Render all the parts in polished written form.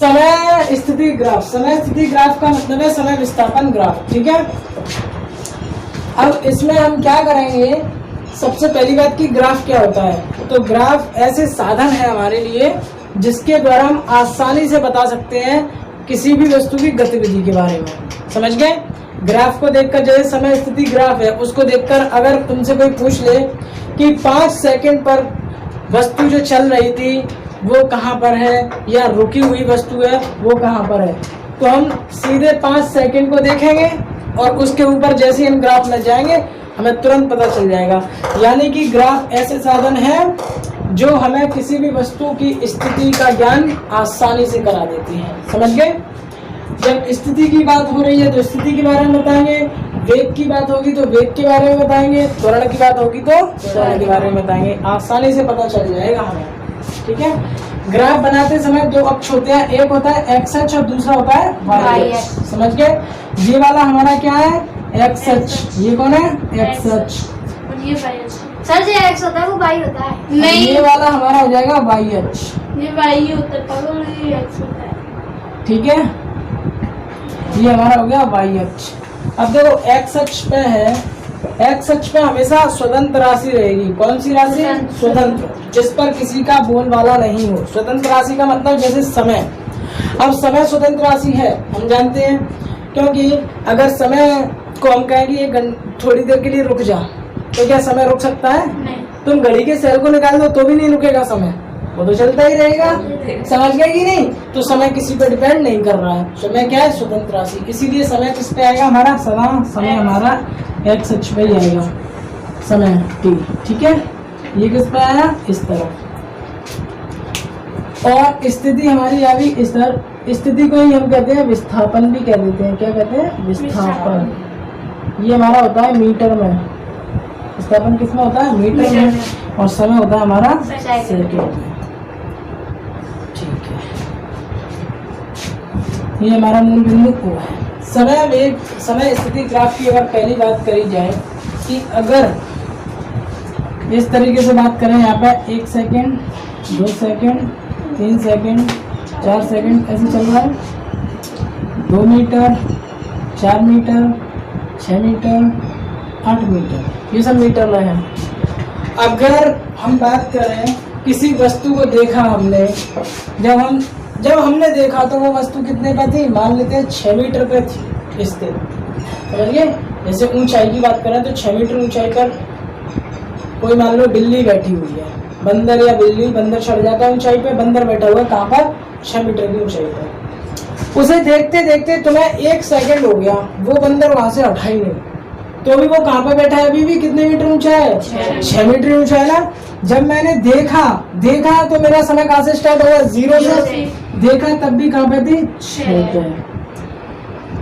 समय स्थिति ग्राफ। समय स्थिति ग्राफ का मतलब है समय विस्थापन ग्राफ, ठीक है। अब इसमें हम क्या करेंगे, सबसे पहली बात की ग्राफ क्या होता है। तो ग्राफ ऐसे साधन है हमारे लिए जिसके द्वारा हम आसानी से बता सकते हैं किसी भी वस्तु की गतिविधि के बारे में, समझ गए। ग्राफ को देखकर, जैसे समय स्थिति ग्राफ है, उसको देखकर अगर तुमसे कोई पूछ ले कि 5 सेकंड पर वस्तु जो चल रही थी वो कहाँ पर है, या रुकी हुई वस्तु है वो कहाँ पर है, तो हम सीधे 5 सेकंड को देखेंगे और उसके ऊपर जैसे हम ग्राफ में जाएंगे हमें तुरंत पता चल जाएगा। यानी कि ग्राफ ऐसे साधन है जो हमें किसी भी वस्तु की स्थिति का ज्ञान आसानी से करा देती है, समझ गए। जब स्थिति की बात हो रही है तो स्थिति के बारे में बताएंगे, वेग की बात होगी तो वेग के बारे में बताएंगे, त्वरण की बात होगी तो त्वरण के बारे में बताएंगे, आसानी से पता चल जाएगा हमें, ठीक है। ग्राफ बनाते समय 2 अक्ष होते हैं, एक होता है एक्स अक्ष और दूसरा होता है वाई अक्ष, समझ गए। ये वाला हमारा क्या है, एक्स अक्ष, ये कौन है, एक्स अक्ष, ये वाई अक्ष। सर जो एक्स होता है वो वाई होता है, नहीं ये वाला हमारा हो जाएगा वाई अक्ष, ये वाई होता है पागल, ये एक्स होता है, ठीक है। ये हमारा हो गया वाई अक्ष। अब देखो एक्स अक्ष पे है, एक्स अक्ष पे हमेशा स्वतंत्र राशि रहेगी। कौन सी राशि, स्वतंत्र, जिस पर किसी का बोलबाला नहीं हो। स्वतंत्र राशि का मतलब जैसे समय, अब समय स्वतंत्र राशि है हम जानते हैं, क्योंकि अगर समय को हम कहेंगे ये थोड़ी देर के लिए रुक जा, तो क्या समय रुक सकता है, नहीं। तुम घड़ी के सेल को निकाल दो तो भी नहीं रुकेगा समय, वो तो चलता ही रहेगा, समझ गए कि नहीं। तो समय किसी पर डिपेंड नहीं कर रहा है, समय क्या है, स्वतंत्र राशि। इसीलिए समय किस पे आएगा हमारा, समय हमारा एक्स अक्ष पे ही आएगा, समय t, ठीक है। ये किस पे आया, इस तरफ। और स्थिति हमारी आ गई इस तरफ। स्थिति को ही हम कहते हैं विस्थापन भी कह देते हैं, क्या कहते हैं, विस्थापन। ये हमारा होता है मीटर में, विस्थापन किस में होता है, मीटर में, और समय होता है हमारा सेकंड में, ठीक है। ये हमारा मूल बिंदु O है। समय वेग समय स्थिति ग्राफ की अगर पहली बात करी जाए कि अगर इस तरीके से बात करें, यहाँ पे 1 सेकेंड, 2 सेकेंड, 3 सेकेंड, 4 सेकेंड ऐसे चल रहा है, 2 मीटर, 4 मीटर, 6 मीटर, 8 मीटर, ये सब मीटर में है। अगर हम बात करें किसी वस्तु को देखा हमने, जब हमने देखा तो वो वस्तु कितने पे थी, मान लेते हैं 6 मीटर पे थी स्थित, समझिए। जैसे ऊंचाई की बात करें तो 6 मीटर ऊंचाई पर कोई मान लो बिल्ली बैठी हुई है, बंदर या बिल्ली, बंदर चढ़ जाता है ऊंचाई पे, बंदर बैठा हुआ है कहाँ पर, 6 मीटर की ऊंचाई पर। उसे देखते देखते तुम्हें 1 सेकंड हो गया, वो बंदर वहां से हटा ही नहीं, तो भी वो कहाँ पे बैठा है, अभी भी कितने मीटर ऊंचा है, 6 मीटर ऊंचा है ना। जब मैंने देखा तो मेरा समय कहाँ से स्टार्ट हुआ, 0 से देखा, तब भी कहाँ पे थी, 6 पे।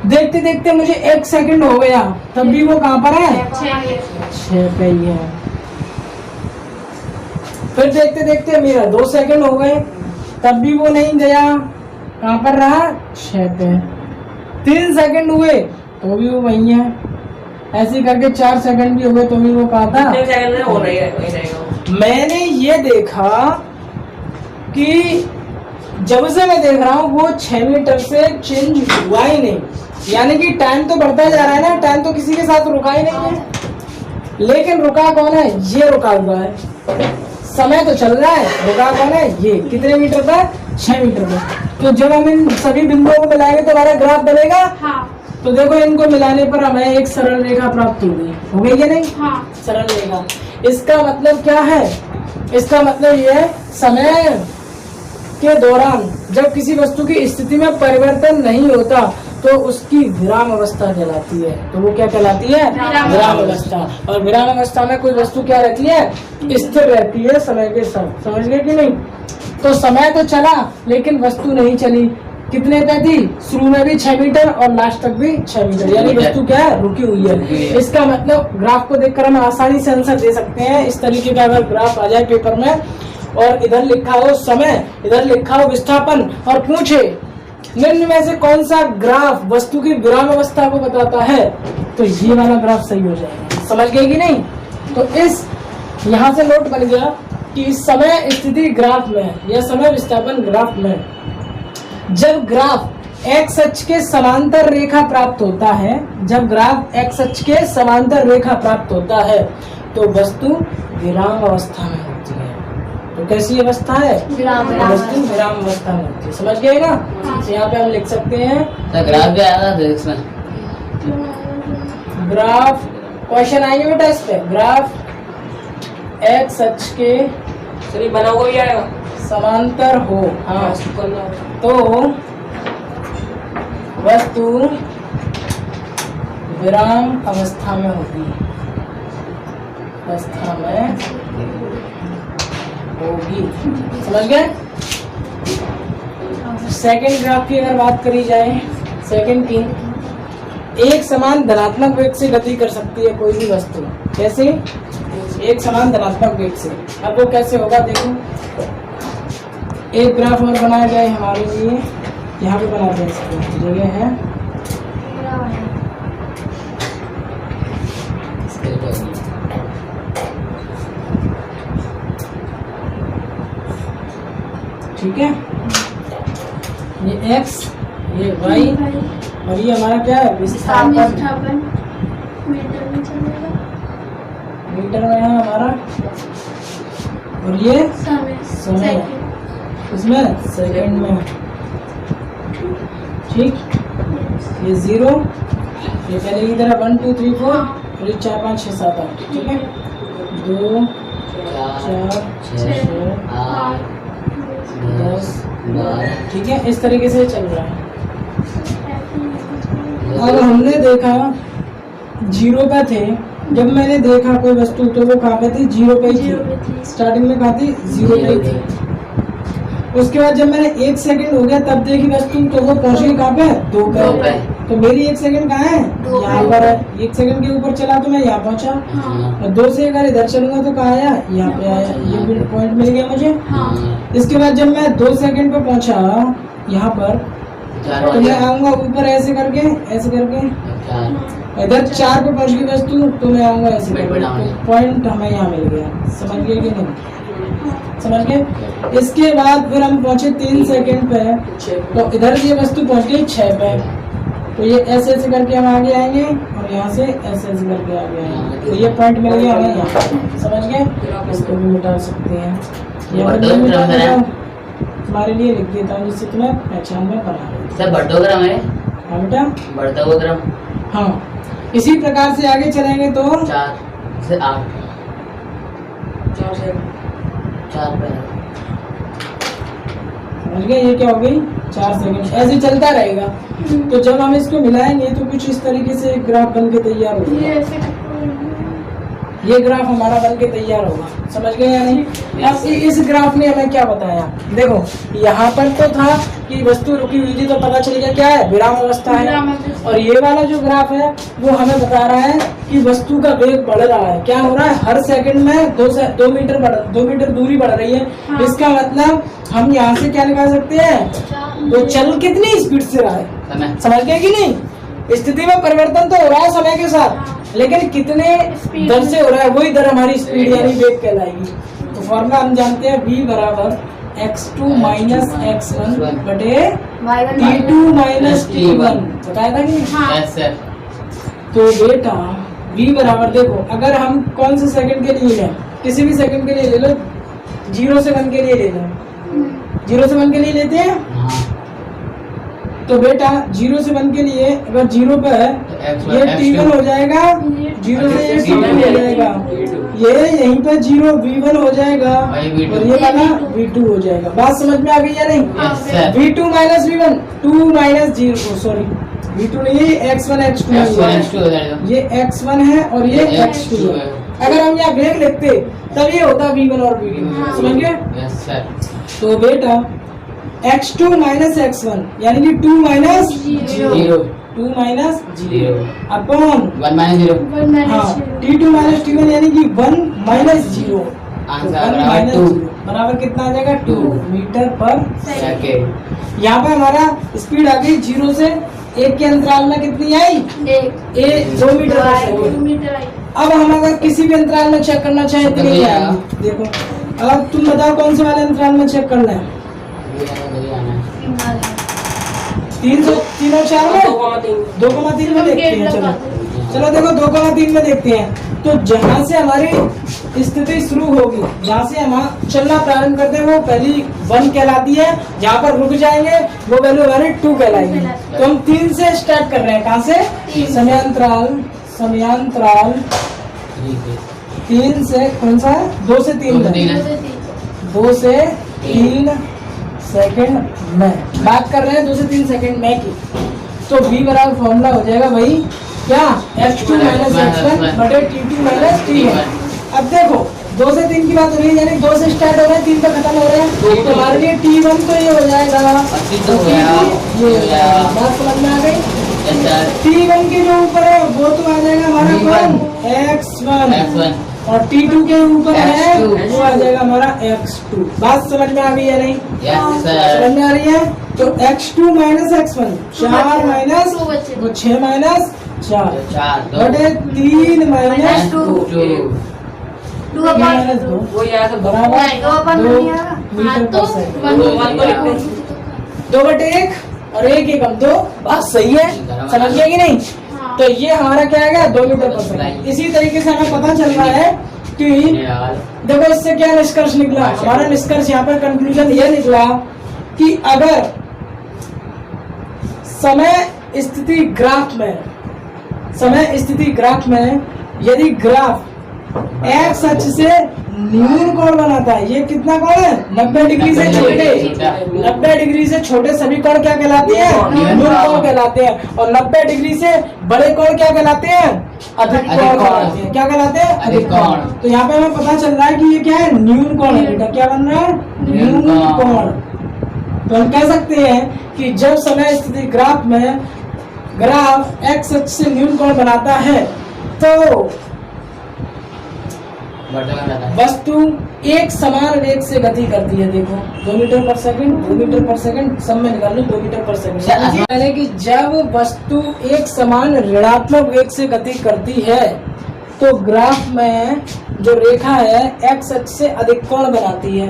देखते देखते मुझे 1 सेकंड हो गया, तब भी वो कहाँ पर है, 6 पे ही है। फिर देखते देखते मेरा 2 सेकंड हो गए, तब भी वो नहीं गया, कहाँ पर रहा, 6 पे। 3 सेकंड हुए तो भी वो वही है, ऐसे करके 4 सेकंड भी हो गए तो भी वो कहाँ था, मैंने ये देखा कि जब से मैं देख रहा हूँ वो 6 मीटर से चेंज हुआ ही नहीं। यानी कि टाइम तो बढ़ता जा रहा है ना, टाइम तो किसी के साथ रुका ही नहीं है, लेकिन रुका कौन है, ये रुका हुआ है। समय तो चल रहा है, रुका कौन है, ये कितने मीटर पर, 6 मीटर पर। तो जब हम इन सभी बिंदुओं को मिलाएंगे तो हमारा ग्राफ बनेगा। हाँ। तो देखो इनको मिलाने पर हमें एक सरल रेखा प्राप्त हो गई या नहीं, हाँ। सरल रेखा। इसका मतलब क्या है, इसका मतलब ये है समय के दौरान जब किसी वस्तु की स्थिति में परिवर्तन नहीं होता तो उसकी विराम अवस्था कहलाती है। तो वो क्या कहलाती है, विराम अवस्था। और विराम अवस्था में कोई वस्तु क्या रहती है, स्थिर रहती है समय के साथ, समझ गए कि नहीं। तो समय तो चला लेकिन वस्तु नहीं चली, कितने पे थी, शुरू में भी 6 मीटर और लास्ट तक भी 6 मीटर, यानी वस्तु क्या है, रुकी हुई है। इसका मतलब ग्राफ को देखकर हम आसानी से आंसर दे सकते हैं। इस तरीके का अगर ग्राफ आ जाए पेपर में और इधर लिखा हो समय, इधर लिखा हो विस्थापन, और पूछे निम्न में से कौन सा ग्राफ वस्तु की विराम अवस्था को बताता है, तो ये वाला ग्राफ सही हो जाएगा। समझ गए कि नहीं। तो इस यहाँ से नोट बन गया कि समय स्थिति ग्राफ में या समय विस्थापन ग्राफ में जब ग्राफ एक्स अक्ष के समांतर रेखा प्राप्त होता है, जब ग्राफ एक्स अक्ष के समांतर रेखा प्राप्त होता है तो वस्तु विराम अवस्था में होती है। तो कैसी अवस्था है? वस्तु विराम अवस्था में होती है। समझ गए ना? तो यहाँ पे हम लिख सकते हैं तो ग्राफ भी आया था फिजिक्स में। ग्राफ क्वेश्चन आएंगे बेटा इस पे। ग्राफ एक्स अक्ष के सर ये बना हुआ ही आएगा। समांतर हो, हाँ, तो वस्तु विराम अवस्था में होगी, अवस्था में होगी। समझ गए? सेकंड ग्राफ की अगर बात करी जाए, सेकंड की, एक समान धनात्मक वेग से गति कर सकती है कोई भी वस्तु। कैसे? एक समान धनात्मक वेग से। अब वो कैसे होगा देखो। एक ग्राफ और बनाया जाए हमारे लिए, यहाँ पे बनाते हैं, इसकी जगह है ठीक है। ये x, ये y और ये हमारा क्या है? विस्थापन। मीटर में है हमारा, और ये समय, इसमें सेकंड में। ठीक, ये 0, ये पहले की तरह 1 2 3 4 और ये 4 5 6 7 8। ठीक है, 2 4 6 8 10 12। ठीक है, इस तरीके से चल रहा है। अब हमने देखा 0 पे थे, जब मैंने देखा कोई वस्तु तो वो कहाँ पे थी? 0 पे ही थी। स्टार्टिंग में कहाँ थी? 0 पे ही थी। उसके बाद जब मैंने 1 सेकंड हो गया तब देखी वस्तु तो वो पहुंच गई कहाँ पे? 2 पे। तो मेरी 1 सेकंड कहाँ है? यहाँ पर है। 1 सेकंड के ऊपर चला तो मैं यहाँ पहुंचा, और 2 से अगर इधर चलूंगा तो कहाँ आया? यहाँ पे आया। ये पॉइंट मिल गया मुझे। इसके बाद जब मैं 2 सेकंड पे पहुंचा यहाँ पर, तो मैं आऊंगा ऊपर ऐसे करके, ऐसे करके इधर 4 पे पहुंच गई वस्तु, तो मैं आऊंगा ऐसे करके, तो पॉइंट हमें यहाँ मिल गया। समझ गए कि नहीं? समझ गए? इसके बाद फिर हम पहुंचे 3 सेकंड पे, तो इधर ये वस्तु पहुंच गई 6 पे, तो ये ऐसे ऐसे करके हम आगे आएंगे और यहाँ से ऐसे ऐसे करके आगे आएंगे, तो ये पॉइंट मिल गया हमें यहाँ। समझ गए? इसको भी मिटा सकते हैं, ये तुम्हारे लिए लिख देता हूँ जिससे तुम्हें पहचान में बना सर बढ़ोग्राम है। हाँ बेटा, बढ़ता हुआ ग्राम। हाँ, इसी प्रकार से आगे चलेंगे तो 4 से 8 4 पे। समझ गए? ये क्या हो गई? 4 सेकंड। ऐसे चलता रहेगा। तो जब हम इसको मिलाएंगे तो कुछ इस तरीके से एक ग्राफ बन के तैयार होगा। ये ग्राफ हमारा बन के तैयार होगा। समझ गए या नहीं? अब इस ग्राफ ने हमें क्या बताया? देखो, यहाँ पर तो था कि वस्तु रुकी हुई थी, तो पता चल गया क्या है? विराम अवस्था है। और ये वाला जो ग्राफ है वो हमें बता रहा है कि वस्तु का वेग बढ़ रहा है। क्या हो रहा है? हर सेकंड में 2 मीटर दूरी बढ़ रही है। हाँ। इसका मतलब हम यहाँ से क्या निकाल सकते हैं? वो चल कितनी स्पीड से रहा है। समझ गए कि नहीं? स्थिति में परिवर्तन तो हो रहा है समय के साथ, लेकिन कितने दर से हो रहा है, वही दर हमारी स्पीड यानी वेग कहलाएगी। तो फॉर्मूला हम जानते हैं, v बराबर x2 माइनस x1 बटे t2 माइनस t1। बताया था कि नहीं? Yes sir. तो बेटा v बराबर, देखो अगर हम कौन से सेकंड के लिए लें, किसी भी सेकंड के लिए ले लो, 0 से 1 के लिए ले लो। 0 से 1 के लिए लेते हैं, तो बेटा 0 से 1 के लिए अगर 0 पे है, ये t1 हो जाएगा, 0 से ये t2 हो जाएगा, ये यहीं पे 0 v1 हो जाएगा, और ये वाला v2 हो जाएगा। बात समझ में आ गई या नहीं? v2 minus v1, 2 minus 0, sorry v2 नहीं, ये x1 x2 है, ये x1 है और ये x2 है। अगर हम यहाँ वेग लिखते तब ये होता v1 और v2। समझ गए? Yes sir. तो बेटा x2 माइनस x1 यानी कि 2 माइनस 0, 2 माइनस 0 अपॉन 1 माइनस 0। हाँ, t2 माइनस t1 यानी कि 1 माइनस 0, बराबर कितना आ जाएगा? 2 मीटर पर सेकेंड। यहाँ पे हमारा स्पीड आ गई 0 से 1 के अंतराल में कितनी आई? 2 मीटर पर सेकेंड। अब हम अगर किसी भी अंतराल में चेक करना चाहें तो नहीं आएगी। देखो, अब तुम बताओ कौन से वाले अंतराल में चेक करना है? 3 और 4 में 2,3 में देखते हैं। चलो देखो 2,3 में देखते हैं। तो जहां से हमारी स्थिति शुरू होगी, जहां से हम चलना प्रारंभ करते हैं, वो पहली 1 कहलाती है। जहां पर रुक जाएंगे वो वैल्यू हमारी 2 कहलाएगी। तो हम 3 से स्टार्ट कर रहे हैं। कहां से? समयांतराल 3 से, कौन सा है? 2 से 3 में, 2 से 3 सेकंड में बात कर रहे हैं। 2 से 3 सेकंड में की। तो v बराबर फॉर्मूला हो जाएगा वही क्या? x2 माइनस x1 बटे t2 माइनस t1। अब देखो 2 से 3 की बात हो रही है, यानी 2 से स्टार्ट हो रहे हैं, 3 पे खत्म हो रहे हैं। तो हमारे लिए t1 तो ये हो जाएगा, ये बात समझ में आ गई। t1 के जो ऊपर है वो तो आ जाएगा हमारा कौन? x1 और t2 के ऊपर है वो आ जाएगा हमारा x2। बात समझ में आ गई है नहीं? समझ में आ रही है? तो x2 माइनस x1 4 माइनस वो 6 माइनस 4 बटे 3 माइनस 2 माइनस 2 बराबर 2 मीटर पर सेकंड। 2 बटे 1 और 1 हम 2। बात सही है, समझ गए कि नहीं? तो ये हमारा क्या आएगा? 2 मीटर पर सेकंड। इसी तरीके से हमें पता चल रहा है कि देखो इससे क्या निष्कर्ष निकला। हमारा निष्कर्ष यहाँ पर कंक्लूजन ये निकला कि अगर समय स्थिति ग्राफ में यदि ग्राफ एक्स अक्ष से न्यून कोण बनाता है, ये कितना कोण है? 90 डिग्री से छोटे, 90 डिग्री से छोटे सभी कोण क्या कहलाते हैं? न्यून कोण कहलाते हैं। और 90 डिग्री से बड़े कोण क्या कहलाते हैं? अधिक कोण कहलाते हैं। क्या कहलाते हैं? अधिक कोण। तो यहाँ पे हमें पता चल रहा है कि ये क्या है? न्यून कोण है बेटा। क्या बन रहा है? न्यून कोण। तो हम कह सकते हैं कि जब समय स्थिति ग्राफ में ग्राफ एक्स अक्ष से न्यून कोण बनाता है तो वस्तु एक समान वेग से गति करती है। देखो 2 मीटर पर सेकंड, 2 मीटर पर सेकंड, सब में निकाल लो 2 मीटर पर सेकंड। यानी कि जब वस्तु एक समान ऋणात्मक वेग से गति करती है तो ग्राफ में जो रेखा है एक्स अक्ष से अधिक कोण बनाती है।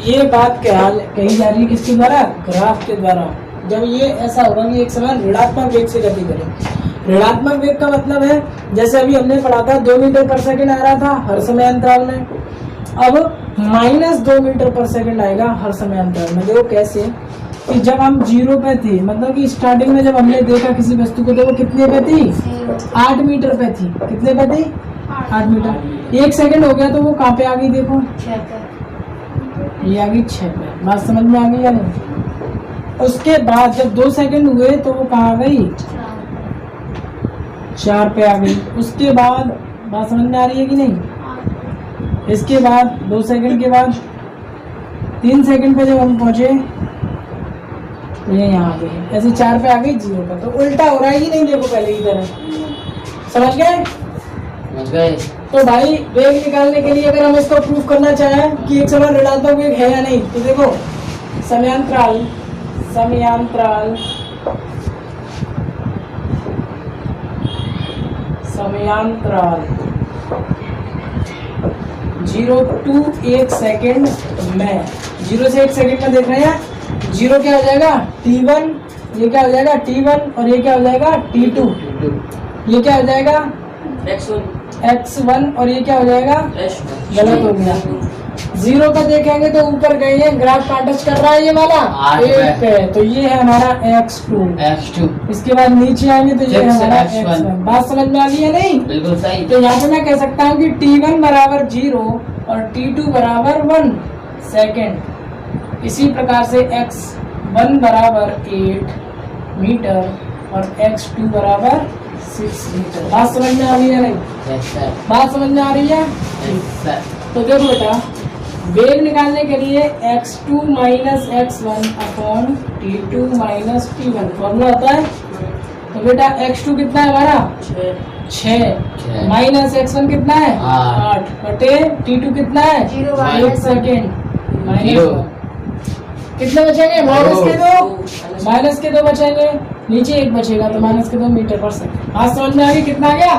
ये बात कही जा रही है किसके द्वारा? ग्राफ के द्वारा। जब ये ऐसा होगा कि एक समान ऋणात्मक वेग से गति करे। ऋणात्मक वेग का मतलब है, जैसे अभी हमने पढ़ा था 2 मीटर पर सेकंड आ रहा था हर समय अंतराल में, अब -2 मीटर पर सेकंड आएगा हर समय अंतराल में। देखो कैसे कि जब हम 0 पे थे, मतलब कि स्टार्टिंग में जब हमने देखा किसी वस्तु को तो वो कितने पे थी? 8 मीटर पे थी। कितने पे थी? 8 मीटर। 1 सेकंड हो गया तो वो कहाँ पे आ गई? देखो ये आ गई 6 पे। बात समझ में आ गई या नहीं? उसके बाद जब 2 सेकंड हुए तो वो कहाँ आ गई? 4 पे आ गई। उसके बाद बात समझ में आ रही है कि नहीं? इसके बाद 2 सेकंड के बाद 3 सेकंड पे जब हम पहुंचे तो ये यहाँ आ गई। ऐसे 4 पे आ गई 0 पर। तो उल्टा हो रहा है कि नहीं? देखो पहले की तरह। समझ गए? तो भाई वेग निकालने के लिए अगर हम इसको प्रूफ करना चाहें कि एक समान ऋणात्मक वेग है या नहीं, तो देखो समयांतराल 0 to 1 सेकेंड में, 0 से 1 सेकेंड में देख रहे हैं। 0 क्या हो जाएगा? t1, ये क्या हो जाएगा? t1 और ये क्या हो जाएगा? t2। ये क्या हो जाएगा? x1 और ये क्या हो जाएगा? गलत हो गया। 0 पे देखेंगे तो ऊपर गए हैं, ग्राफ का टच कर रहा है ये वाला 8 पे, तो ये है हमारा x2। इसके बाद नीचे आएंगे तो ये है हमारा x1। बात समझ में आ गई है नहीं? बिल्कुल सही। तो यहाँ पे मैं कह सकता हूँ कि t1 बराबर 0 और t2 बराबर 1 सेकेंड। इसी प्रकार से x1 बराबर 8 मीटर और x2 बराबर 6 मीटर। बात समझ में आ रही है नहीं? बात समझ में आ रही है? तो देखो बेटा, वेग निकालने के लिए x2 minus x1 upon t2 minus t1 formula होता है। तो बेटा x2 कितना है हमारा? 6 माइनस x1 कितना है? 8 बटे t2 कितना है? 1 सेकेंड माइनस कितने बचेंगे? माइनस के 2 बचेंगे, नीचे 1 बचेगा तो -2 मीटर पर सेकंड। आज समझ में आ गई कितना आ गया?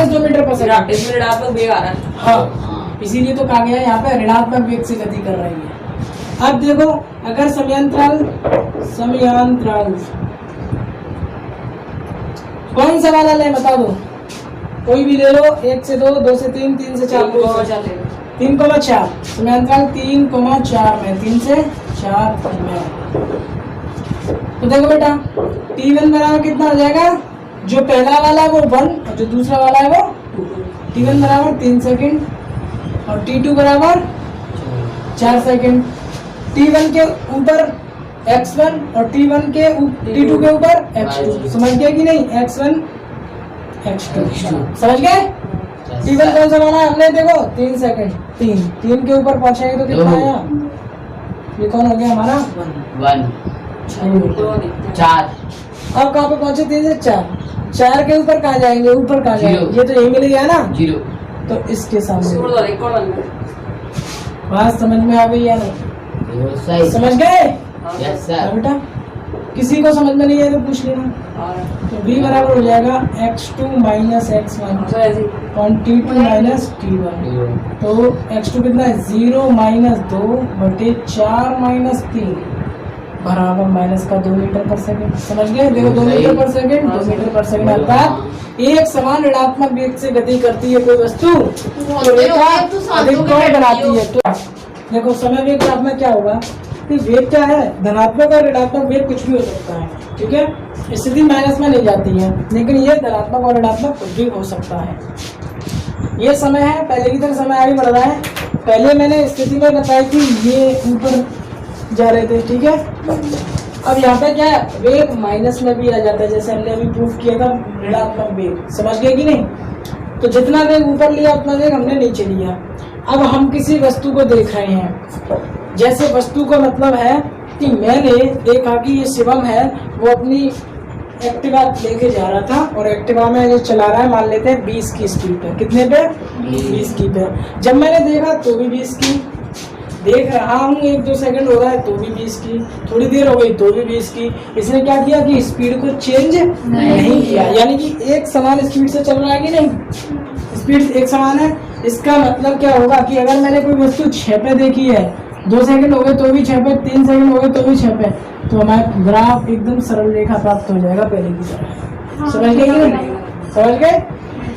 -2 मीटर पर सेकंड। इसमें ऋणात्मक वेग आ रहा है। हाँ, इसीलिए तो कहा गया है यहाँ पे ऋणात्मक वेग से गति कर रही है। अब देखो अगर समयांतराल कौन सा वाला ले बता दो, कोई भी ले लो, 1 से 2, 2 से 3, 3 से 4, 3,4 समयांतराल 3,4 में 3 से 4 में। तो देखो बेटा T1 बराबर कितना हो जाएगा, जो पहला वाला है वो 1 और जो दूसरा वाला है वो 2। T1 बराबर 3 सेकंड और T2 बराबर 4 सेकंड। T1 के ऊपर x1 और T1 के T2 के ऊपर x2। समझ गए कि नहीं, x1 x2 समझ गए। T1 कौन सा माना है हमने, देखो 3 सेकंड, 3 के ऊपर पहुंचेंगे तो कितना आया, ये कौन हो गया हमारा 1 4। अब कहाँ पे पहुंचे, 3 से 4 के ऊपर कहाँ जाएंगे, ऊपर कहाँ जाएंगे, ये तो यही मिल गया ना 0। तो इसके सामने बात समझ में आ गई या नहीं, समझ गए। यस हाँ सर। बेटा किसी को समझ में नहीं है तो पूछ लेना। तो v बराबर हो जाएगा x2 माइनस x1 और t2 माइनस t1। तो x2 कितना है 0 माइनस 2 बटे 4 माइनस 3 बराबर माइनस का 2 मीटर पर सेकंड। समझ गए, देखो 2 मीटर पर सेकंड, 2 मीटर पर सेकंड अर्थात एक समान ऋणात्मक वेग से गति करती है कोई वस्तु तो रेखा अधिक कोण बनाती है। तो देखो समय वेग ग्राफ में क्या होगा कि वेग क्या है, धनात्मक और ऋणात्मक वेग कुछ भी हो सकता है, ठीक है, स्थिति माइनस में नहीं जाती है, लेकिन ये धनात्मक और ऋणात्मक कुछ भी हो सकता है। ये समय है, पहले की तरह समय आगे बढ़ रहा है। पहले मैंने स्थिति में बताया कि ये ऊपर जा रहे थे, ठीक है। अब यहाँ पे क्या है, वेग माइनस में भी आ जाता है, जैसे हमने अभी प्रूफ किया था ऋणात्मक वेग। समझ गए कि नहीं। तो जितना वेग ऊपर लिया उतना वेग हमने नीचे लिया। अब हम किसी वस्तु को देख रहे हैं, जैसे वस्तु का मतलब है कि मैंने देखा कि ये शिवम है, वो अपनी एक्टिवा लेके जा रहा था और एक्टिवा में ये चला रहा है, मान लेते हैं 20 की स्पीड पे। कितने पे, 20 की पे। जब मैंने देखा तो भी 20 की, देख रहा हूँ 1-2 सेकंड हो रहा है तो भी 20 की, थोड़ी देर हो गई तो भी 20 की। इसने क्या किया कि स्पीड को चेंज नहीं किया, यानी कि एक समान स्पीड से चल रहा है कि नहीं, स्पीड एक समान है। इसका मतलब क्या होगा कि अगर मैंने कोई वस्तु 6 पे देखी है, 2 सेकंड हो गए तो भी 6 पे, 3 सेकंड हो गए तो भी 6 पे, तो हमारा ग्राफ एकदम सरल रेखा प्राप्त हो जाएगा पहले की तरह। समझ गए कि नहीं, समझ गए।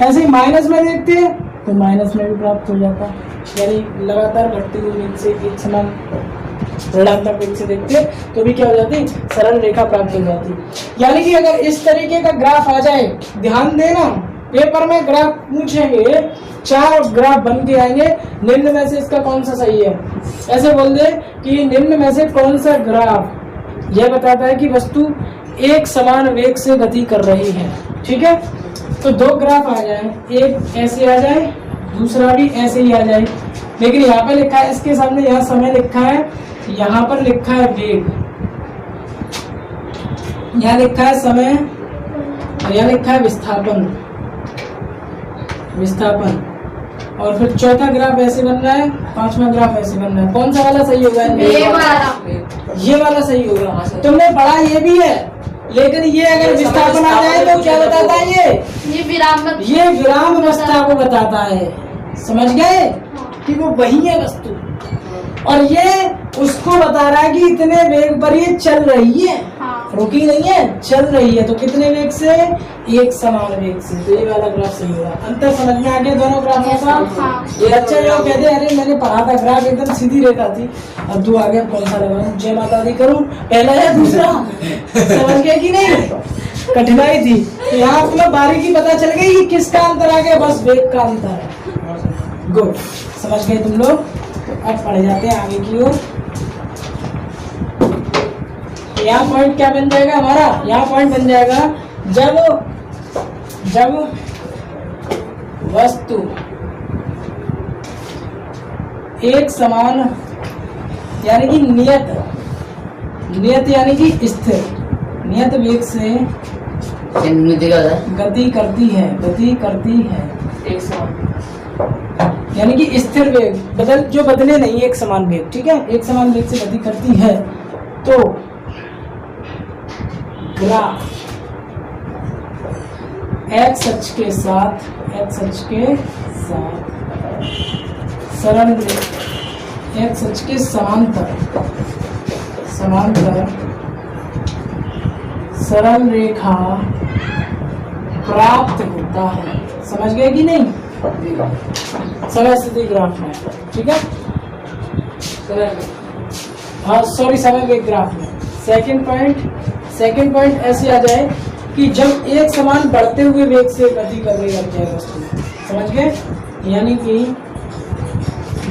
ऐसे ही माइनस में देखते हैं तो माइनस में भी प्राप्त हो जाता है, यानी लगातार घटती हुई वेग से एक समान ऋणात्मक वेग से देखते तो भी क्या हो जाती, सरल रेखा प्राप्त हो जाती। यानी कि अगर इस तरीके का ग्राफ आ जाए, ध्यान देना पेपर में ग्राफ पूछेंगे, 4 ग्राफ बन के आएंगे, निम्न में से इसका कौन सा सही है, ऐसे बोल दे कि निम्न में से कौन सा ग्राफ यह बताता है कि वस्तु एक समान वेग से गति कर रही है, ठीक है। तो 2 ग्राफ आ जाए, एक ऐसे आ जाए, दूसरा भी ऐसे ही आ जाए, लेकिन यहाँ पे लिखा है, इसके सामने यहाँ समय लिखा है, यहाँ पर लिखा है वेग, यहाँ लिखा है समय और यहाँ लिखा है विस्थापन, और फिर चौथा ग्राफ ऐसे बन रहा है, 5वां ग्राफ ऐसे बन रहा है। कौन सा वाला सही होगा, ये वाला सही होगा। तुमने पढ़ा ये भी है, लेकिन ये अगर विस्थापन आ जाए तो क्या बताता है, ये विराम अवस्था को बताता है। समझ गए कि वो वही है वस्तु, और ये उसको बता रहा है कि इतने वेग पर ये चल रही है, रुकी नहीं है, चल रही है। तो कितने वेग से, एक समान वेग से। तो ये वाला ग्राफ सही होगा। अंतर समझ में आ गया दोनों ग्राफों का। ये बच्चे जो कहते हैं अरे मैंने पढ़ा था ग्राफ एकदम सीधी रेखा थी, अब तू आगे कौन सा लगाऊं, जय माता दी करूं, पहला या दूसरा, समझ गए कि नहीं, कठिनाई थी। तो यहाँ तुम्हें बारीकी पता चल गई कि किसका अंतर आ गया, बस वेग का अंतर है। गुड, समझ गए तुम लोग। अब पढ़ जाते हैं आगे की ओर। यहाँ पॉइंट क्या बन जाएगा हमारा, यहाँ पॉइंट बन जाएगा जब वस्तु एक समान यानी कि नियत यानी कि स्थिर नियत वेग से गति करती है एक समान, यानी कि स्थिर वेग जो बदले नहीं, एक समान वेग, ठीक है, एक समान वेग से गति करती है। तो ग्राफ एक्स अक्ष के साथ सरल एक्स अक्ष के समांतर सरल रेखा प्राप्त होता है। समझ गए कि नहीं? समय स्थिति ग्राफ में, ठीक है। हाँ सॉरी, समय वेग ग्राफ में। सेकंड पॉइंट ऐसे आ जाए कि जब एक समान बढ़ते हुए वेग से गति करने लग जाए वस्तु। समझ गए? यानी कि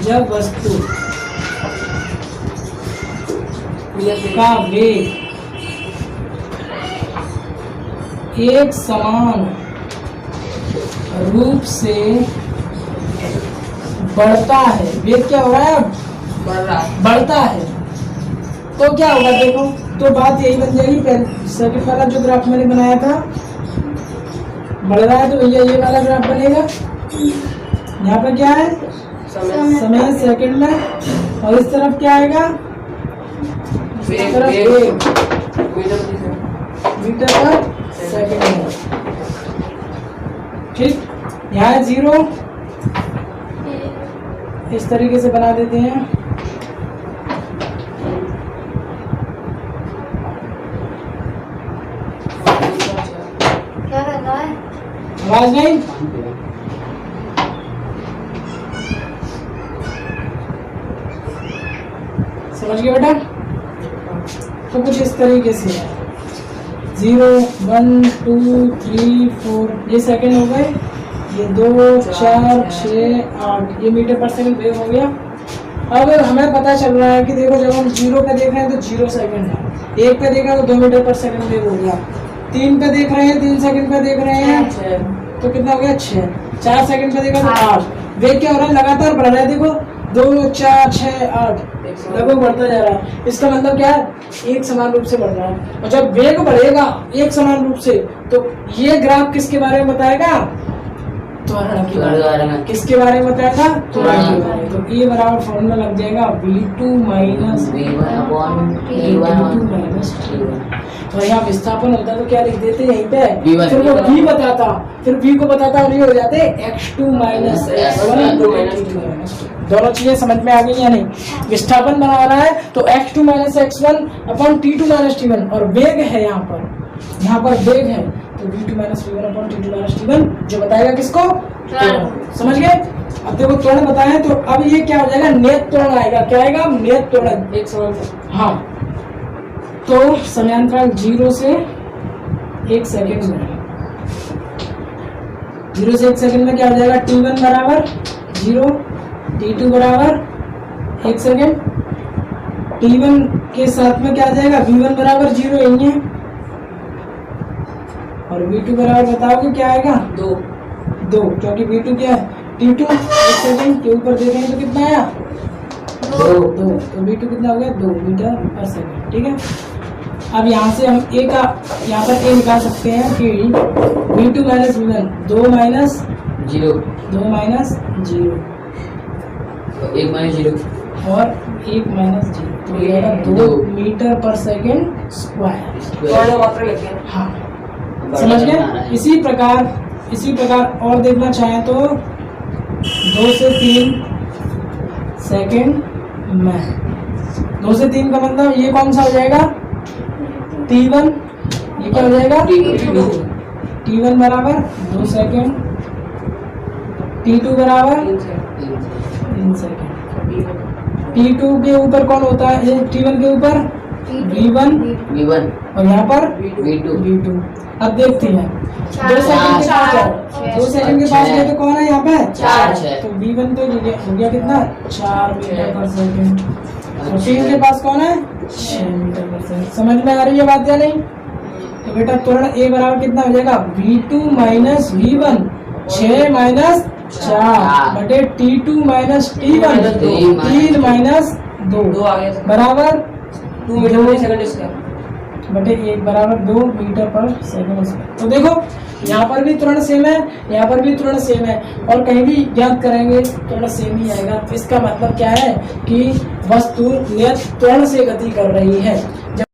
जब वस्तु का वेग एक समान रूप से बढ़ता है, वेग क्या हो रहा है? अब बढ़ता है, तो क्या होगा? देखो, तो बात यही बन जाएगी। सेकंड वाला जो ग्राफ मैंने बनाया था, बढ़ रहा है तो भैया ये वाला ग्राफ बनेगा। यहाँ पर क्या है? समय सेकंड में, और इस तरफ क्या आएगा? इस तरफ मीटर पर सेकंड में, ठीक। यहाँ है 0, इस तरीके से बना देते हैं। क्या कर रहा है? आवाज नहीं? समझ गए बेटा? तो कुछ इस तरीके से है। 0, 1, 2, 3, 4 ये सेकंड हो गए, ये 2, 4, 6, 8 ये मीटर पर सेकंड वेव हो गया। अब हमें पता चल रहा है कि देखो, जब हम 0 पे देख रहे हैं तो 0 सेकंड है, 1 पे देख रहे हैं तो 2 मीटर पर सेकंड वेव हो गया, 3 पे देख रहे हैं 3 सेकंड पे देख रहे हैं तो कितना हो गया? 6, 4 सेकंड पे देखा तो 8। वेग क्या हो रहा है? लगातार बढ़ रहा है। देखो 2, 4, 6, 8 लगभग बढ़ता जा रहा है। इसका मतलब क्या है? एक समान रूप से बढ़ रहा है। और जब वेग बढ़ेगा एक समान रूप से, तो ये ग्राफ किसके बारे में बताएगा? त्वरण के बारे में। किसके बारे में बताएगा? त्वरण के बारे में। तो ये बराबर फॉर्मूला लग जाएगा V2 माइनस तो यहाँ विस्थापन होता तो क्या लिख देते यहीं पे? फिर वो V बताता, फिर V को बताता और ये हो जाते x2 माइनस x1। दोनों चीजें समझ में आ गई या नहीं? विस्थापन बना रहा है तो x2 minus x1 upon T2 minus T1, और वेग है यहाँ पर वेग है तो V2 minus V1 upon T2 minus T1 जो बताएगा किसको? समझ गए? अब देखो त्वरण बताया तो अब ये क्या हो जाएगा? नेत त्वरण आएगा। क्या आएगा? नेत त्वरण। एक समान। हाँ, तो समयांतराल 0 से 1 सेकंड में, 0 से 1 सेकंड में क्या हो जाएगा? T1 बराबर 0, T2 बराबर 1 सेकंड। T1 के साथ में क्या आ जाएगा? V1 बराबर 0 यही है, और V2 बराबर बताओगे क्या आएगा? 2, क्योंकि V2 क्या है? T2 1 सेकंड के ऊपर देखेंगे तो कितना आया? 2। तो V2 कितना हो गया? 2 मीटर पर सेकंड, ठीक है। अब यहाँ से हम यहाँ पर A निकाल सकते हैं कि V2 minus V1 2 minus 0 1 minus 0 और 1 माइनस 0 तो ये आएगा 2 मीटर पर सेकंड स्क्वायर। हाँ, समझ गए? इसी प्रकार और देखना चाहें तो 2 से 3 सेकंड में, 2 से 3 का मतलब ये कौन सा हो जाएगा? T1, ये क्या हो जाएगा? T1 बराबर 2 सेकंड, T2 बराबर 3 सेकंड। T2 के ऊपर कौन होता है? T1 के ऊपर V1 और यहाँ पर V2। अब देखते हैं 2 सेकंड के पास 2 सेकंड के पास गए तो कौन है यहाँ पे? 4। तो V1 तो हो गया कितना? 4 मीटर पर सेकंड। और T2 के पास कौन है? 6 मीटर पर सेकंड। समझ में आ रही है बात या नहीं? तो बेटा त्वरण A बराबर कितना हो जाएगा? V2 माइनस V1 6 माइनस 4 बटे T2 माइनस T1 3 माइनस 2 बराबर 2 मीटर पर सेकंड बटे 1 बराबर 2 मीटर पर सेकंड। तो देखो यहाँ पर भी त्वरण सेम है, यहाँ पर भी त्वरण सेम है, और कहीं भी ज्ञात करेंगे त्वरण सेम ही आएगा। इसका मतलब क्या है कि वस्तु नियत त्वरण से गति कर रही है।